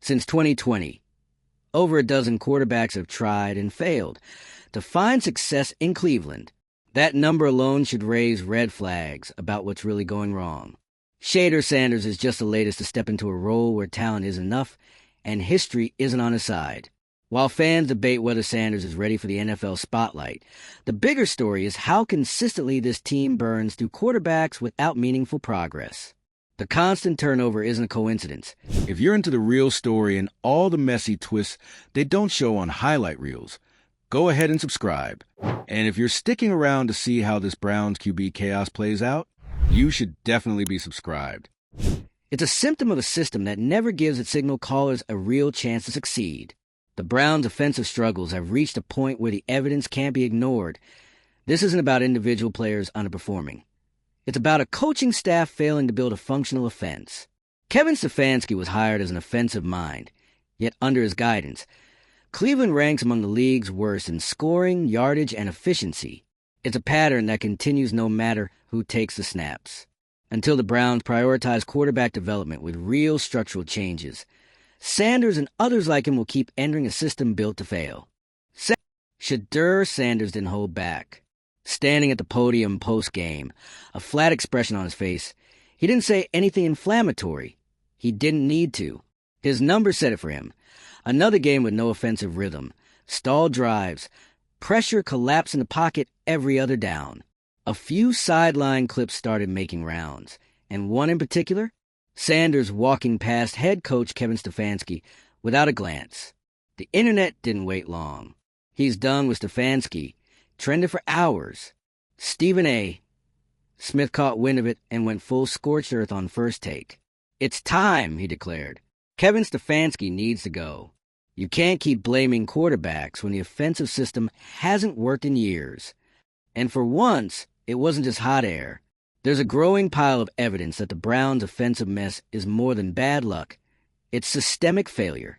Since 2020, over a dozen quarterbacks have tried and failed to find success in Cleveland. That number alone should raise red flags about what's really going wrong. Shedeur Sanders is just the latest to step into a role where talent isn't enough and history isn't on his side. While fans debate whether Sanders is ready for the NFL spotlight, the bigger story is how consistently this team burns through quarterbacks without meaningful progress. The constant turnover isn't a coincidence. If you're into the real story and all the messy twists they don't show on highlight reels, go ahead and subscribe. And if you're sticking around to see how this Browns QB chaos plays out, you should definitely be subscribed. It's a symptom of a system that never gives its signal callers a real chance to succeed. The Browns' offensive struggles have reached a point where the evidence can't be ignored. This isn't about individual players underperforming. It's about a coaching staff failing to build a functional offense. Kevin Stefanski was hired as an offensive mind, yet under his guidance, Cleveland ranks among the league's worst in scoring, yardage, and efficiency. It's a pattern that continues no matter who takes the snaps. Until the Browns prioritize quarterback development with real structural changes, Sanders and others like him will keep entering a system built to fail. Shedeur Sanders didn't hold back. Standing at the podium post-game, a flat expression on his face, he didn't say anything inflammatory. He didn't need to. His numbers said it for him. Another game with no offensive rhythm, stalled drives, pressure collapsed in the pocket every other down. A few sideline clips started making rounds, and one in particular, Sanders walking past head coach Kevin Stefanski without a glance. The internet didn't wait long. He's done with Stefanski, trended for hours. Stephen A. Smith caught wind of it and went full scorched earth on first take. "It's time," he declared. "Kevin Stefanski needs to go. You can't keep blaming quarterbacks when the offensive system hasn't worked in years." And for once, it wasn't just hot air. There's a growing pile of evidence that the Browns' offensive mess is more than bad luck. It's systemic failure.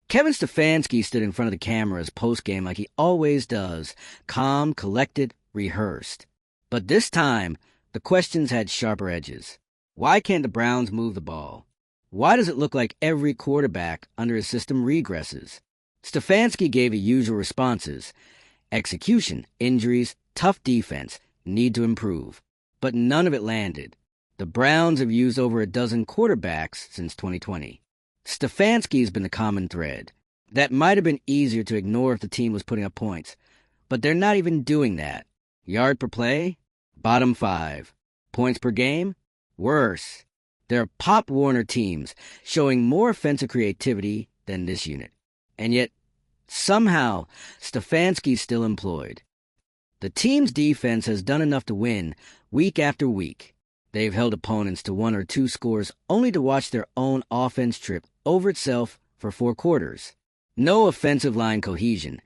Kevin Stefanski stood in front of the cameras post-game like he always does, calm, collected, rehearsed. But this time, the questions had sharper edges. Why can't the Browns move the ball? Why does it look like every quarterback under his system regresses? Stefanski gave the usual responses. Execution, injuries, tough defense, need to improve. But none of it landed. The Browns have used over a dozen quarterbacks since 2020. Stefanski's been the common thread. That might have been easier to ignore if the team was putting up points, but they're not even doing that. Yard per play? Bottom 5. Points per game? Worse. There are Pop Warner teams showing more offensive creativity than this unit. And yet, somehow, Stefanski's still employed. The team's defense has done enough to win week after week. They've held opponents to 1 or 2 scores only to watch their own offense trip over itself for 4 quarters. No offensive line cohesion.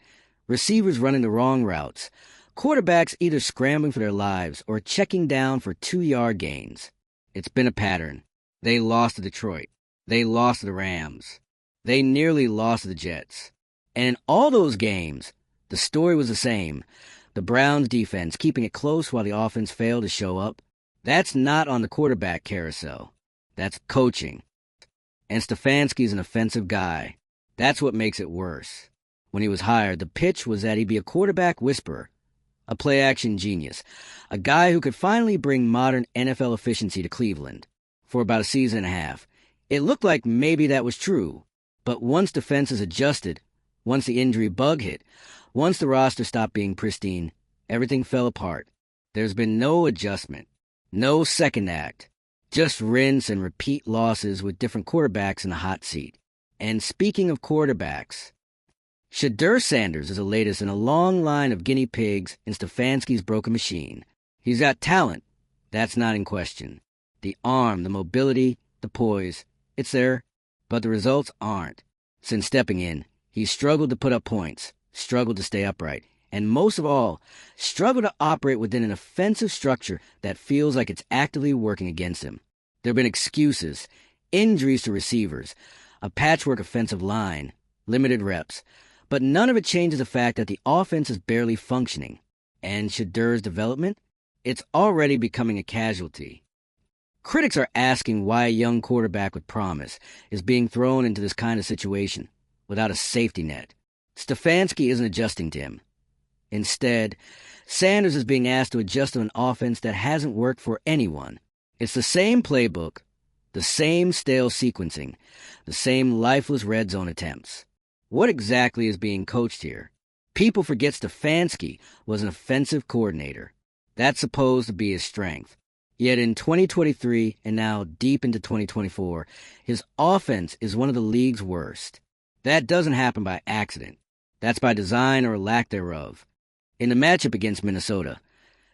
Receivers running the wrong routes. Quarterbacks either scrambling for their lives or checking down for 2-yard gains. It's been a pattern. They lost to Detroit. They lost to the Rams. They nearly lost to the Jets. And in all those games, the story was the same. The Browns' defense keeping it close while the offense failed to show up. That's not on the quarterback carousel. That's coaching. And Stefanski's an offensive guy. That's what makes it worse. When he was hired, the pitch was that he'd be a quarterback whisperer, a play-action genius, a guy who could finally bring modern NFL efficiency to Cleveland. For about a season and a half, it looked like maybe that was true. But once defenses adjusted, once the injury bug hit, once the roster stopped being pristine, everything fell apart. There's been no adjustment, no second act, just rinse and repeat losses with different quarterbacks in the hot seat. And speaking of quarterbacks, Shedeur Sanders is the latest in a long line of guinea pigs in Stefanski's broken machine. He's got talent. That's not in question. The arm, the mobility, the poise, it's there, but the results aren't. Since stepping in, he's struggled to put up points, struggled to stay upright, and most of all, struggled to operate within an offensive structure that feels like it's actively working against him. There have been excuses, injuries to receivers, a patchwork offensive line, limited reps, but none of it changes the fact that the offense is barely functioning. And Shedeur's development? It's already becoming a casualty. Critics are asking why a young quarterback with promise is being thrown into this kind of situation without a safety net. Stefanski isn't adjusting to him. Instead, Sanders is being asked to adjust to an offense that hasn't worked for anyone. It's the same playbook, the same stale sequencing, the same lifeless red zone attempts. What exactly is being coached here? People forget Stefanski was an offensive coordinator. That's supposed to be his strength. Yet in 2023 and now deep into 2024, his offense is one of the league's worst. That doesn't happen by accident. That's by design or lack thereof. In the matchup against Minnesota,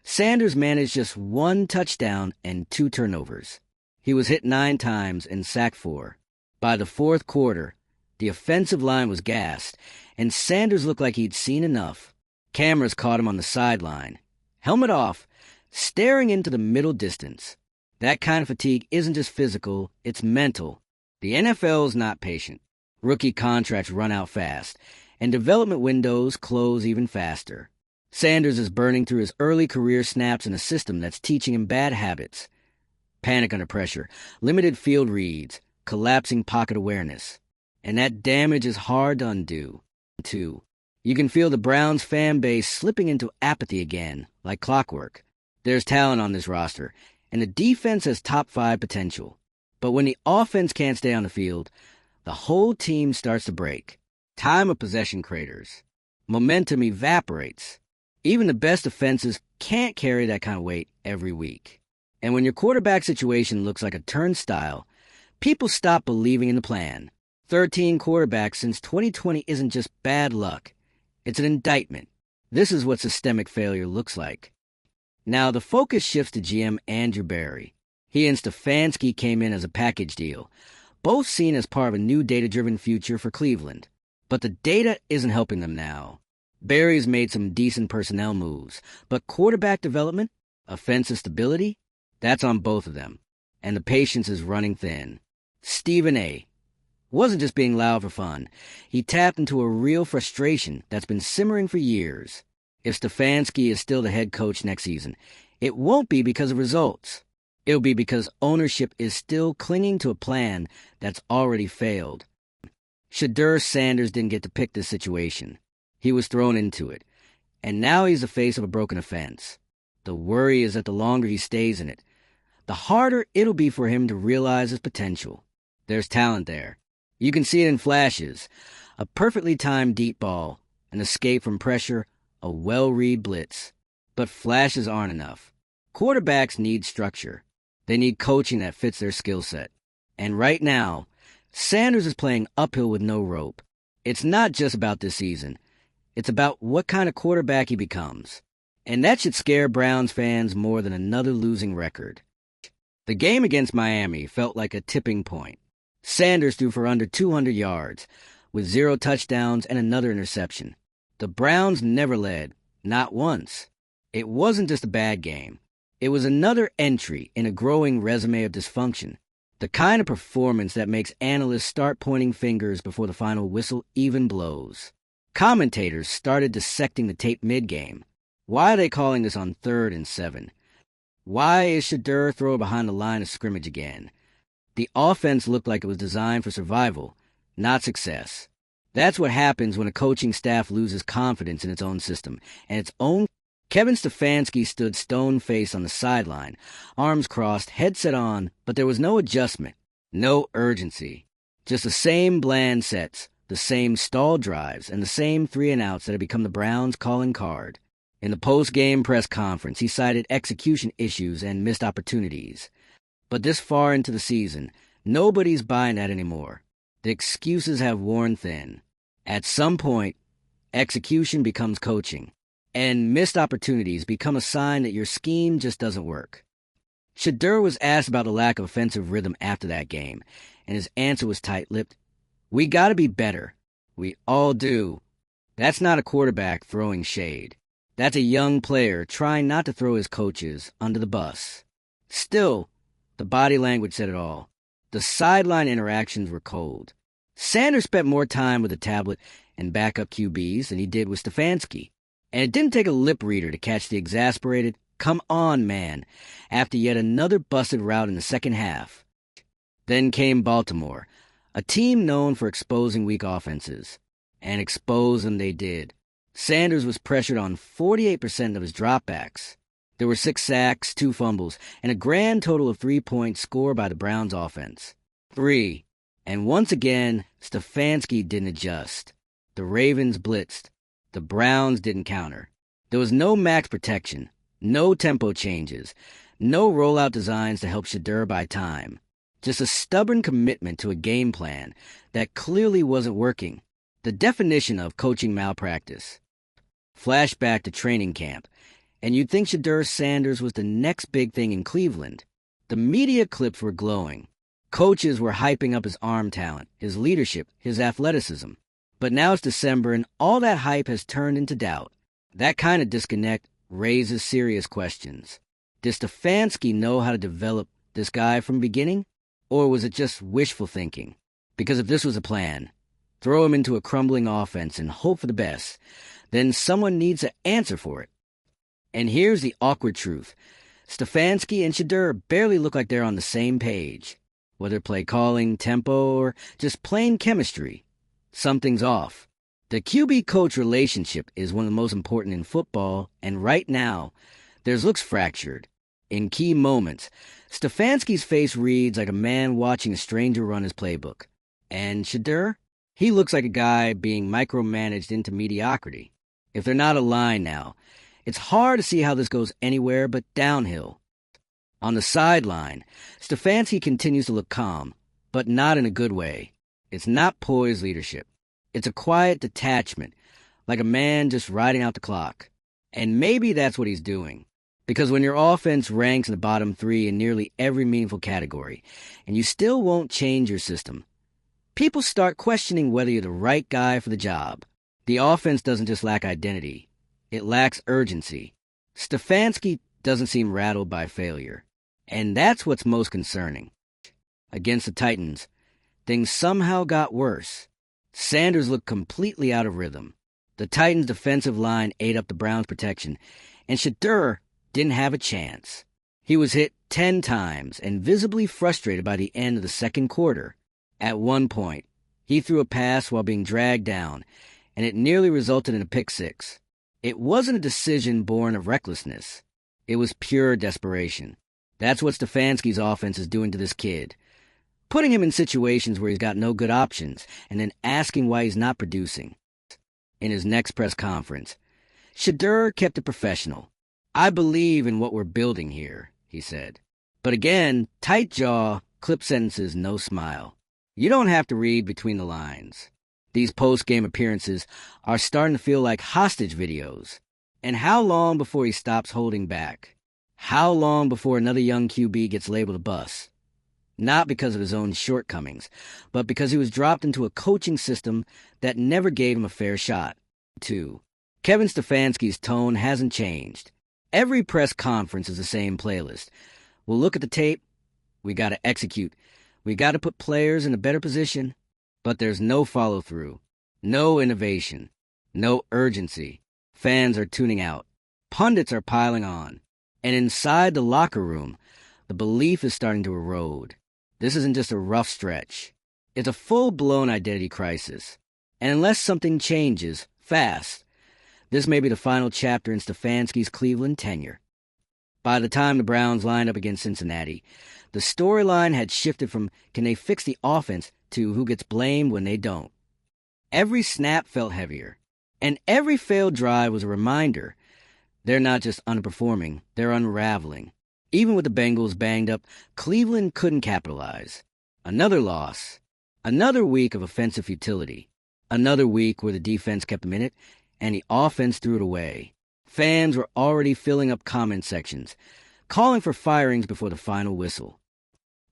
Sanders managed just 1 touchdown and 2 turnovers. He was hit 9 times and sacked 4. By the fourth quarter, the offensive line was gassed, and Sanders looked like he'd seen enough. Cameras caught him on the sideline, helmet off, staring into the middle distance. That kind of fatigue isn't just physical, it's mental. The NFL is not patient. Rookie contracts run out fast, and development windows close even faster. Sanders is burning through his early career snaps in a system that's teaching him bad habits. Panic under pressure, limited field reads, collapsing pocket awareness. And that damage is hard to undo, too. You can feel the Browns fan base slipping into apathy again, like clockwork. There's talent on this roster, and the defense has top 5 potential. But when the offense can't stay on the field, the whole team starts to break. Time of possession craters. Momentum evaporates. Even the best offenses can't carry that kind of weight every week. And when your quarterback situation looks like a turnstile, people stop believing in the plan. 13 quarterbacks since 2020 isn't just bad luck. It's an indictment. This is what systemic failure looks like. Now, the focus shifts to GM Andrew Berry. He and Stefanski came in as a package deal, both seen as part of a new data-driven future for Cleveland. But the data isn't helping them now. Berry's made some decent personnel moves, but quarterback development, offensive stability, that's on both of them. And the patience is running thin. Stephen A. wasn't just being loud for fun. He tapped into a real frustration that's been simmering for years. If Stefanski is still the head coach next season, it won't be because of results. It'll be because ownership is still clinging to a plan that's already failed. Shedeur Sanders didn't get to pick this situation. He was thrown into it, and now he's the face of a broken offense. The worry is that the longer he stays in it, the harder it'll be for him to realize his potential. There's talent there. You can see it in flashes. A perfectly timed deep ball, an escape from pressure, a well-read blitz. But flashes aren't enough. Quarterbacks need structure. They need coaching that fits their skill set. And right now, Sanders is playing uphill with no rope. It's not just about this season. It's about what kind of quarterback he becomes. And that should scare Browns fans more than another losing record. The game against Miami felt like a tipping point. Sanders threw for under 200 yards, with 0 touchdowns and another interception. The Browns never led, not once. It wasn't just a bad game. It was another entry in a growing resume of dysfunction, the kind of performance that makes analysts start pointing fingers before the final whistle even blows. Commentators started dissecting the tape mid-game. Why are they calling this on 3rd and 7? Why is Shedeur thrown behind the line of scrimmage again? The offense looked like it was designed for survival, not success. That's what happens when a coaching staff loses confidence in its own system and its own. Kevin Stefanski stood stone-faced on the sideline, arms crossed, headset on, but there was no adjustment, no urgency. Just the same bland sets, the same stalled drives, and the same 3-and-outs that had become the Browns' calling card. In the post-game press conference, he cited execution issues and missed opportunities. But this far into the season, nobody's buying that anymore. The excuses have worn thin. At some point, execution becomes coaching, and missed opportunities become a sign that your scheme just doesn't work. Shedeur was asked about the lack of offensive rhythm after that game, and his answer was tight-lipped. We gotta be better. We all do. That's not a quarterback throwing shade. That's a young player trying not to throw his coaches under the bus. Still, the body language said it all. The sideline interactions were cold. Sanders spent more time with the tablet and backup QBs than he did with Stefanski. And it didn't take a lip reader to catch the exasperated, come on, man, after yet another busted rout in the second half. Then came Baltimore, a team known for exposing weak offenses. And expose them they did. Sanders was pressured on 48% of his dropbacks. There were 6 sacks, 2 fumbles, and a grand total of 3 points scored by the Browns offense. 3. And once again, Stefanski didn't adjust. The Ravens blitzed. The Browns didn't counter. There was no max protection, no tempo changes, no rollout designs to help Shedeur buy time. Just a stubborn commitment to a game plan that clearly wasn't working. The definition of coaching malpractice. Flashback to training camp, and you'd think Shedeur Sanders was the next big thing in Cleveland. The media clips were glowing. Coaches were hyping up his arm talent, his leadership, his athleticism. But now it's December, and all that hype has turned into doubt. That kind of disconnect raises serious questions. Did Stefanski know how to develop this guy from the beginning? Or was it just wishful thinking? Because if this was a plan, throw him into a crumbling offense and hope for the best, then someone needs to answer for it. And here's the awkward truth. Stefanski and Shedeur barely look like they're on the same page. Whether play calling, tempo, or just plain chemistry, something's off. The QB-coach relationship is one of the most important in football, and right now, theirs looks fractured. In key moments, Stefanski's face reads like a man watching a stranger run his playbook. And Shedeur? He looks like a guy being micromanaged into mediocrity. If they're not aligned now, it's hard to see how this goes anywhere but downhill. On the sideline, Stefanski continues to look calm, but not in a good way. It's not poised leadership. It's a quiet detachment, like a man just riding out the clock. And maybe that's what he's doing. Because when your offense ranks in the bottom 3 in nearly every meaningful category, and you still won't change your system, people start questioning whether you're the right guy for the job. The offense doesn't just lack identity. It lacks urgency. Stefanski doesn't seem rattled by failure. And that's what's most concerning. Against the Titans, things somehow got worse. Sanders looked completely out of rhythm. The Titans' defensive line ate up the Browns' protection, and Shedeur didn't have a chance. He was hit 10 times and visibly frustrated by the end of the second quarter. At one point, he threw a pass while being dragged down, and it nearly resulted in a pick six. It wasn't a decision born of recklessness. It was pure desperation. That's what Stefanski's offense is doing to this kid. Putting him in situations where he's got no good options, and then asking why he's not producing. In his next press conference, Shedeur kept it professional. "I believe in what we're building here," he said. But again, tight jaw, clip sentences, no smile. You don't have to read between the lines. These post-game appearances are starting to feel like hostage videos. And how long before he stops holding back? How long before another young QB gets labeled a bust? Not because of his own shortcomings, but because he was dropped into a coaching system that never gave him a fair shot. 2. Kevin Stefanski's tone hasn't changed. Every press conference is the same playlist. We'll look at the tape. We got to execute. We got to put players in a better position. But there's no follow-through, no innovation, no urgency. Fans are tuning out. Pundits are piling on. And inside the locker room, the belief is starting to erode. This isn't just a rough stretch. It's a full-blown identity crisis. And unless something changes, fast, this may be the final chapter in Stefanski's Cleveland tenure. By the time the Browns lined up against Cincinnati, the storyline had shifted from can they fix the offense to who gets blamed when they don't. Every snap felt heavier, and every failed drive was a reminder they're not just underperforming, they're unraveling. Even with the Bengals banged up, Cleveland couldn't capitalize. Another loss. Another week of offensive futility. Another week where the defense kept them in it, and the offense threw it away. Fans were already filling up comment sections, calling for firings before the final whistle.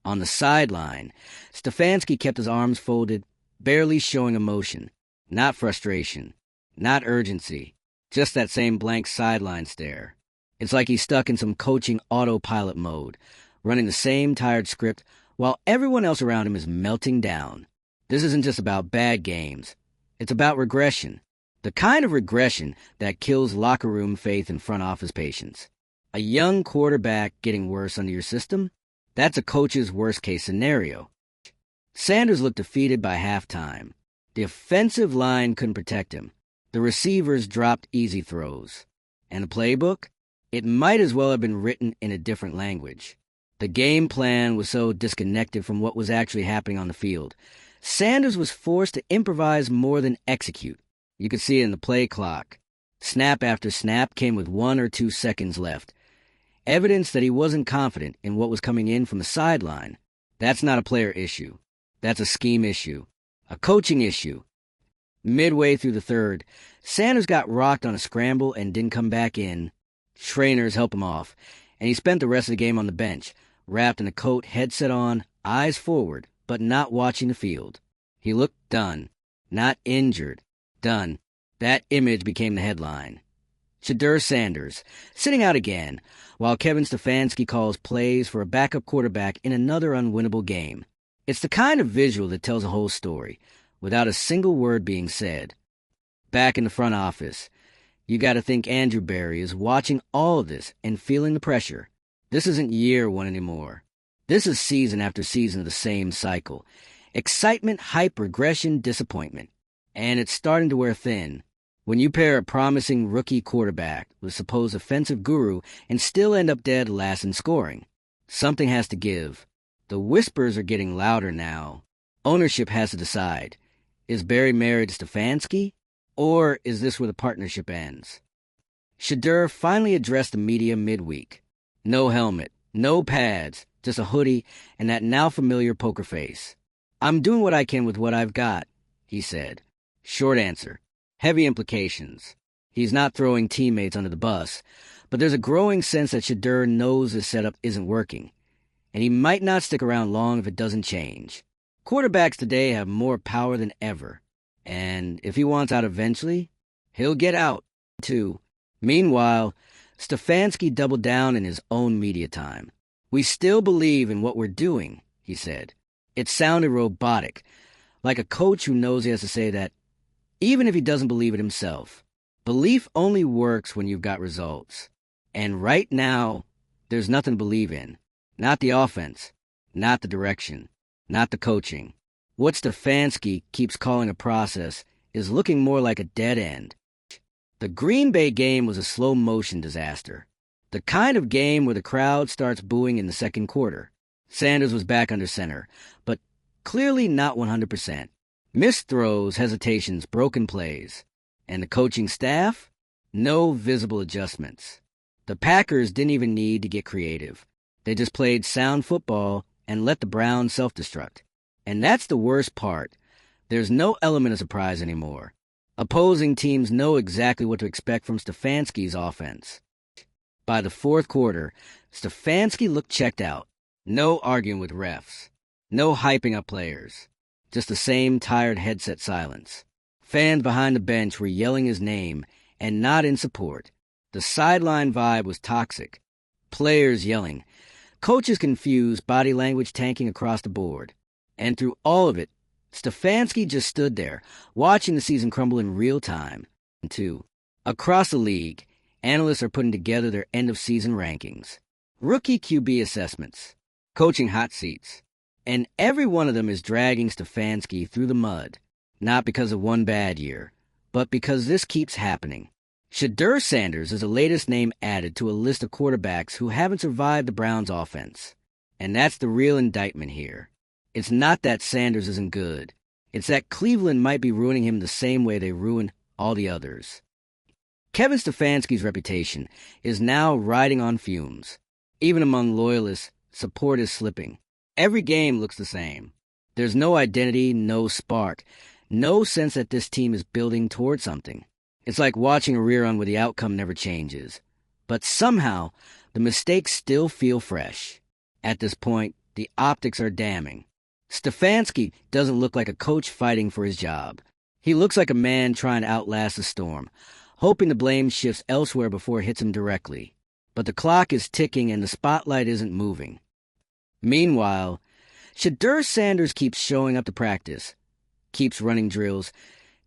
On the sideline, Stefanski kept his arms folded, barely showing emotion. Not frustration. Not urgency. Just that same blank sideline stare. It's like he's stuck in some coaching autopilot mode, running the same tired script while everyone else around him is melting down. This isn't just about bad games. It's about regression. The kind of regression that kills locker room faith and front office patience. A young quarterback getting worse under your system? That's a coach's worst-case scenario. Sanders looked defeated by halftime. The offensive line couldn't protect him. The receivers dropped easy throws. And the playbook? It might as well have been written in a different language. The game plan was so disconnected from what was actually happening on the field. Sanders was forced to improvise more than execute. You could see it in the play clock. Snap after snap came with 1 or 2 seconds left. Evidence that he wasn't confident in what was coming in from the sideline. That's not a player issue. That's a scheme issue. A coaching issue. Midway through the third, Sanders got rocked on a scramble and didn't come back in. Trainers helped him off, and he spent the rest of the game on the bench, wrapped in a coat, headset on, eyes forward, but not watching the field. He looked done. Not injured. Done. That image became the headline. Shedeur Sanders, sitting out again, while Kevin Stefanski calls plays for a backup quarterback in another unwinnable game. It's the kind of visual that tells a whole story, without a single word being said. Back in the front office, you gotta think Andrew Berry is watching all of this and feeling the pressure. This isn't year one anymore. This is season after season of the same cycle. Excitement, hype, regression, disappointment. And it's starting to wear thin. When you pair a promising rookie quarterback with a supposed offensive guru and still end up dead last in scoring, something has to give. The whispers are getting louder now. Ownership has to decide. Is Berry married to Stefanski? Or is this where the partnership ends? Shedeur finally addressed the media midweek. No helmet, no pads, just a hoodie and that now familiar poker face. I'm doing what I can with what I've got, he said. Short answer. Heavy implications. He's not throwing teammates under the bus, but there's a growing sense that Shedeur knows his setup isn't working, and he might not stick around long if it doesn't change. Quarterbacks today have more power than ever, and if he wants out eventually, he'll get out, too. Meanwhile, Stefanski doubled down in his own media time. We still believe in what we're doing, he said. It sounded robotic, like a coach who knows he has to say that, even if he doesn't believe it himself. Belief only works when you've got results. And right now, there's nothing to believe in. Not the offense, not the direction, not the coaching. What Stefanski keeps calling a process is looking more like a dead end. The Green Bay game was a slow-motion disaster. The kind of game where the crowd starts booing in the second quarter. Sanders was back under center, but clearly not 100%. Missed throws, hesitations, broken plays. And the coaching staff? No visible adjustments. The Packers didn't even need to get creative. They just played sound football and let the Browns self-destruct. And that's the worst part. There's no element of surprise anymore. Opposing teams know exactly what to expect from Stefanski's offense. By the fourth quarter, Stefanski looked checked out. No arguing with refs. No hyping up players. Just the same tired headset silence. Fans behind the bench were yelling his name, and not in support. The sideline vibe was toxic. Players yelling. Coaches confused, body language tanking across the board. And through all of it, Stefanski just stood there, watching the season crumble in real time. Two. Across the league, analysts are putting together their end-of-season rankings. Rookie QB assessments. Coaching hot seats. And every one of them is dragging Stefanski through the mud, not because of one bad year, but because this keeps happening. Shedeur Sanders is the latest name added to a list of quarterbacks who haven't survived the Browns' offense. And that's the real indictment here. It's not that Sanders isn't good. It's that Cleveland might be ruining him the same way they ruined all the others. Kevin Stefanski's reputation is now riding on fumes. Even among loyalists, support is slipping. Every game looks the same. There's no identity, no spark, no sense that this team is building toward something. It's like watching a rerun where the outcome never changes. But somehow, the mistakes still feel fresh. At this point, the optics are damning. Stefanski doesn't look like a coach fighting for his job. He looks like a man trying to outlast the storm, hoping the blame shifts elsewhere before it hits him directly. But the clock is ticking and the spotlight isn't moving. Meanwhile, Shedeur Sanders keeps showing up to practice, keeps running drills,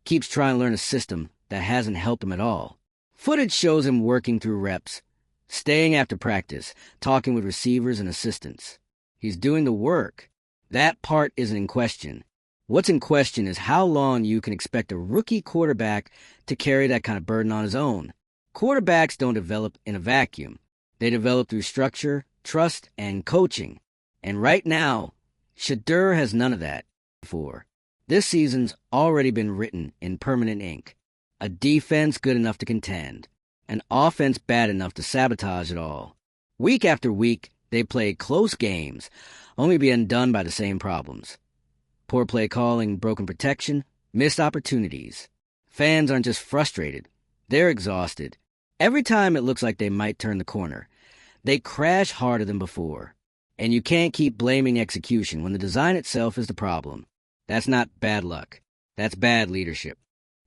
keeps trying to learn a system that hasn't helped him at all. Footage shows him working through reps, staying after practice, talking with receivers and assistants. He's doing the work. That part isn't in question. What's in question is how long you can expect a rookie quarterback to carry that kind of burden on his own. Quarterbacks don't develop in a vacuum. They develop through structure, trust, and coaching. And right now, Shedeur has none of that. This season's already been written in permanent ink. A defense good enough to contend. An offense bad enough to sabotage it all. Week after week, they played close games, only to be undone by the same problems. Poor play calling, broken protection, missed opportunities. Fans aren't just frustrated. They're exhausted. Every time it looks like they might turn the corner, they crash harder than before. And you can't keep blaming execution when the design itself is the problem. That's not bad luck. That's bad leadership.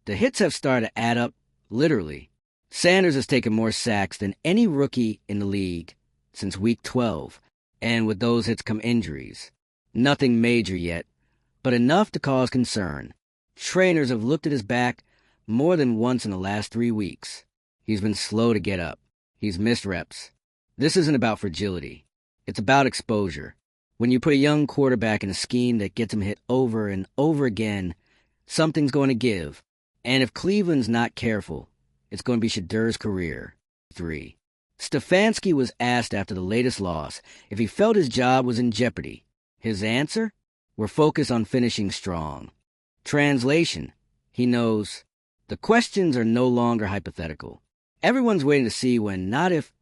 The hits have started to add up, literally. Sanders has taken more sacks than any rookie in the league since week 12, and with those hits come injuries. Nothing major yet, but enough to cause concern. Trainers have looked at his back more than once in the last 3 weeks. He's been slow to get up. He's missed reps. This isn't about fragility. It's about exposure. When you put a young quarterback in a scheme that gets him hit over and over again, something's going to give. And if Cleveland's not careful, it's going to be Shedeur's career. 3. Stefanski was asked after the latest loss if he felt his job was in jeopardy. His answer? We're focused on finishing strong. Translation: he knows the questions are no longer hypothetical. Everyone's waiting to see when, not if,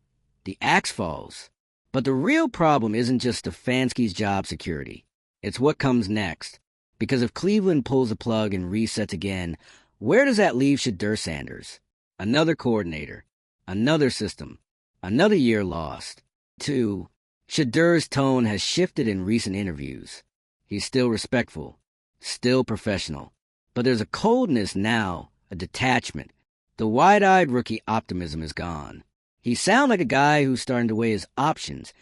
the axe falls. But the real problem isn't just Stefanski's job security. It's what comes next. Because if Cleveland pulls the plug and resets again, where does that leave Shedeur Sanders? Another coordinator. Another system. Another year lost. 2. Shedeur's tone has shifted in recent interviews. He's still respectful, still professional. But there's a coldness now, a detachment. The wide-eyed rookie optimism is gone. He sounds like a guy who's starting to weigh his options,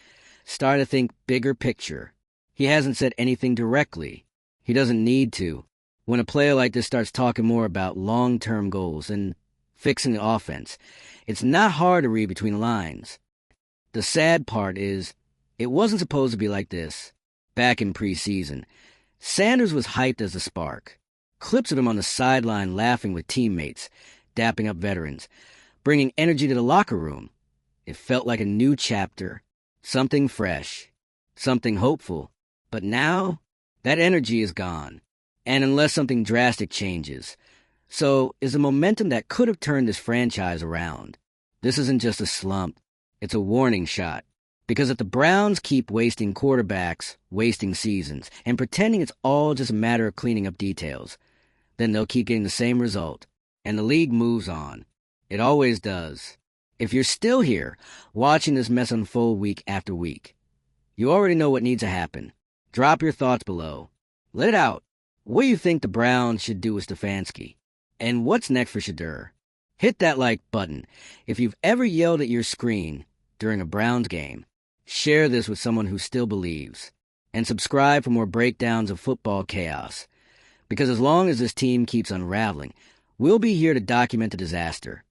starting to think bigger picture. He hasn't said anything directly. He doesn't need to. When a player like this starts talking more about long-term goals and fixing the offense, it's not hard to read between the lines. The sad part is, it wasn't supposed to be like this. Back in preseason, Sanders was hyped as a spark. Clips of him on the sideline laughing with teammates, dapping up veterans, bringing energy to the locker room. It felt like a new chapter, something fresh, something hopeful. But now, that energy is gone, and unless something drastic changes, so is the momentum that could have turned this franchise around. This isn't just a slump, it's a warning shot. Because if the Browns keep wasting quarterbacks, wasting seasons, and pretending it's all just a matter of cleaning up details, then they'll keep getting the same result, and the league moves on. It always does. If you're still here, watching this mess unfold week after week, you already know what needs to happen. Drop your thoughts below. Let it out. What do you think the Browns should do with Stefanski? And what's next for Shedeur? Hit that like button if you've ever yelled at your screen during a Browns game. Share this with someone who still believes. And subscribe for more breakdowns of football chaos. Because as long as this team keeps unraveling, we'll be here to document the disaster.